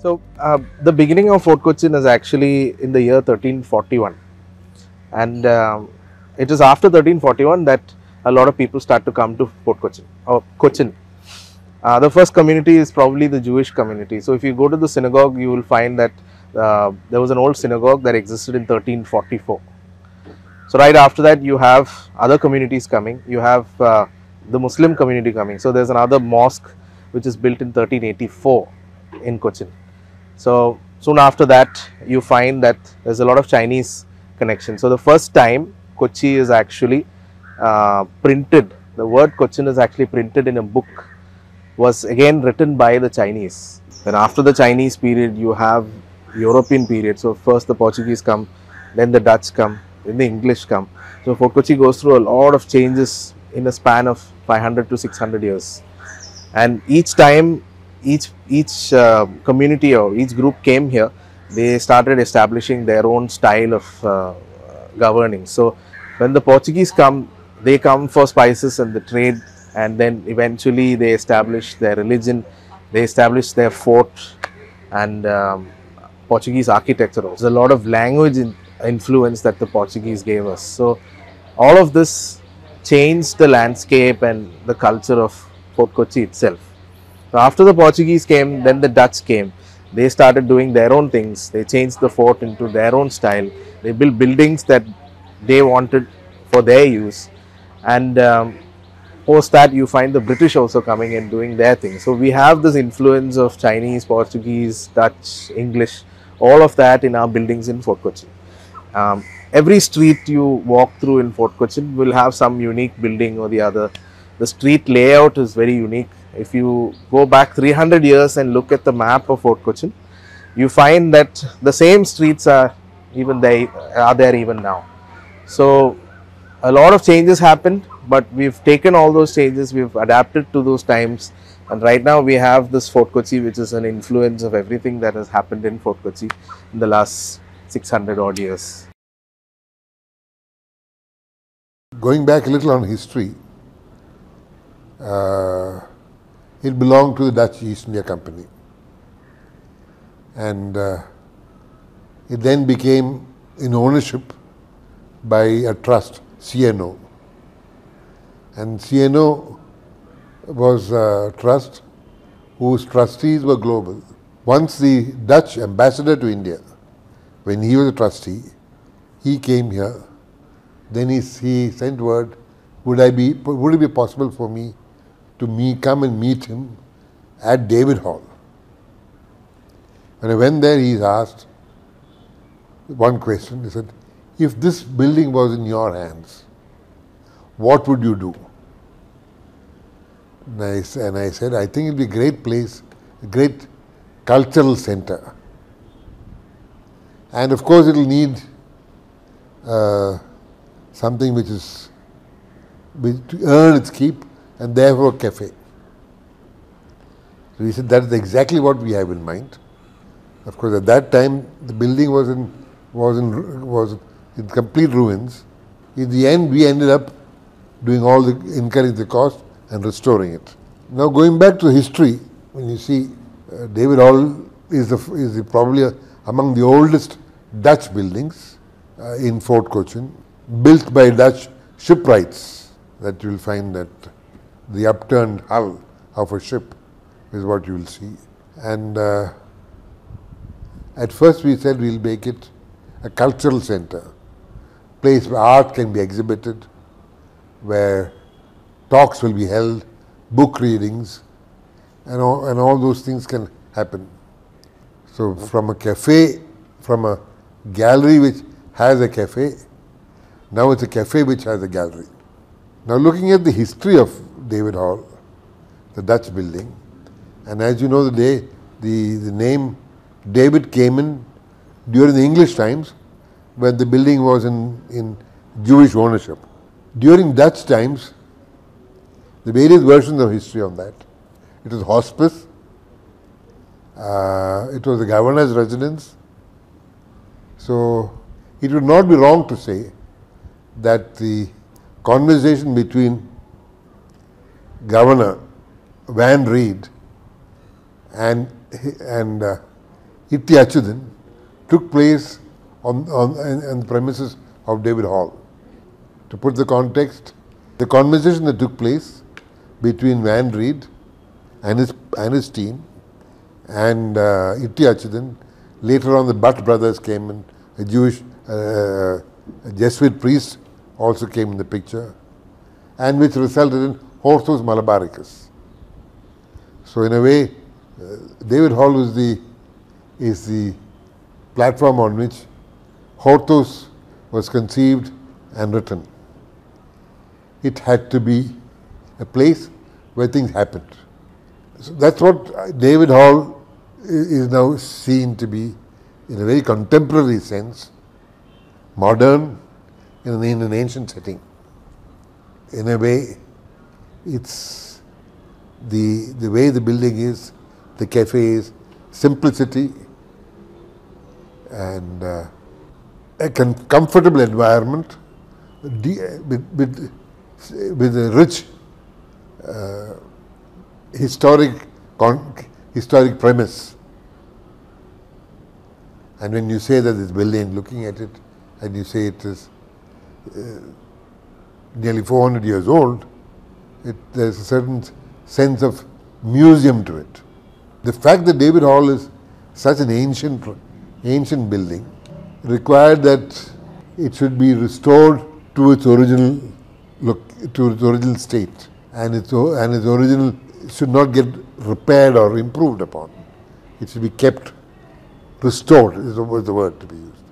So the beginning of Fort Kochi is actually in the year 1341, and it is after 1341 that a lot of people start to come to Fort Kochi or Cochin. The first community is probably the Jewish community. So if you go to the synagogue, you will find that there was an old synagogue that existed in 1344. So right after that, you have other communities coming. You have the Muslim community coming. So there's another mosque which is built in 1384 in Cochin. So soon after that, you find that there's a lot of Chinese connection. So the first time Kochi is actually printed, the word Cochin is actually printed in a book, was again written by the Chinese. Then after the Chinese period, you have European period. So first the Portuguese come, then the Dutch come, then the English come. So Fort Kochi goes through a lot of changes in a span of 500 to 600 years. And each time each community or each group came here, they started establishing their own style of governing. So when the Portuguese come, they come for spices and the trade, and then eventually they establish their religion, they establish their fort, and Portuguese architecture. There's a lot of language influence that the Portuguese gave us. So all of this changed the landscape and the culture of Fort Kochi itself. So after the Portuguese came, then the Dutch came. They started doing their own things. They changed the fort into their own style. They built buildings that they wanted for their use. And post that, you find the British also coming and doing their thing. So we have this influence of Chinese, Portuguese, Dutch, English, all of that in our buildings in Fort Kochi. Every street you walk through in Fort Kochi will have some unique building or the other. The street layout is very unique. If you go back 300 years and look at the map of Fort Kochi, you find that the same streets are there even now. So a lot of changes happened, but we've taken all those changes, we've adapted to those times, and right now we have this Fort Kochi, which is an influence of everything that has happened in Fort Kochi in the last 600 odd years. Going back a little on history, it belonged to the Dutch East India Company, and it then became in ownership by a trust, CNO, and CNO was a trust whose trustees were global. Once the Dutch ambassador to India, when he was a trustee, he came here. Then he sent word, would it be possible for me to come and meet him at David Hall? When I went there, he asked one question. He said, if this building was in your hands, what would you do? And I said, I think it would be a great place, a great cultural center. And of course, it will need something which to earn its keep, and therefore a cafe. So he said, that is exactly what we have in mind. Of course, at that time, the building was in complete ruins. In the end, we ended up incurring the cost and restoring it. Now, going back to history, when you see David Hall is probably among the oldest Dutch buildings in Fort Kochi, built by Dutch shipwrights. That you will find that the upturned hull of a ship is what you will see. And at first we said we'll make it a cultural center, place where art can be exhibited, where talks will be held, book readings, and all those things can happen. So from a cafe, from a gallery which has a cafe, now it's a cafe which has a gallery. Now looking at the history of David Hall, the Dutch building, and as you know, the name David came in during the English times when the building was in Jewish ownership. During Dutch times, the various versions of history on that. It was hospice, it was the governor's residence. So it would not be wrong to say that the conversation between Governor Van Reed and Itti Achudan took place on the premises of David Hall. To put the context, the conversation that took place between Van Reed and his team and Itti Achudan, later on the Butt brothers came in, a Jewish a Jesuit priest also came in the picture, and which resulted in Hortus Malabaricus. So in a way, David Hall is the platform on which Hortus was conceived and written. It had to be a place where things happened. So that's what David Hall is now seen to be, in a very contemporary sense, modern in an ancient setting. In a way, it's the way the building is, the cafe is, simplicity and a comfortable environment with a rich historic premise. And when you say that this building, looking at it, and you say it is nearly 400 years old, there's a certain sense of museum to it. The fact that David Hall is such an ancient building required that it should be restored to its original look, to its original state, and its original should not get repaired or improved upon. It should be kept, restored is the word to be used.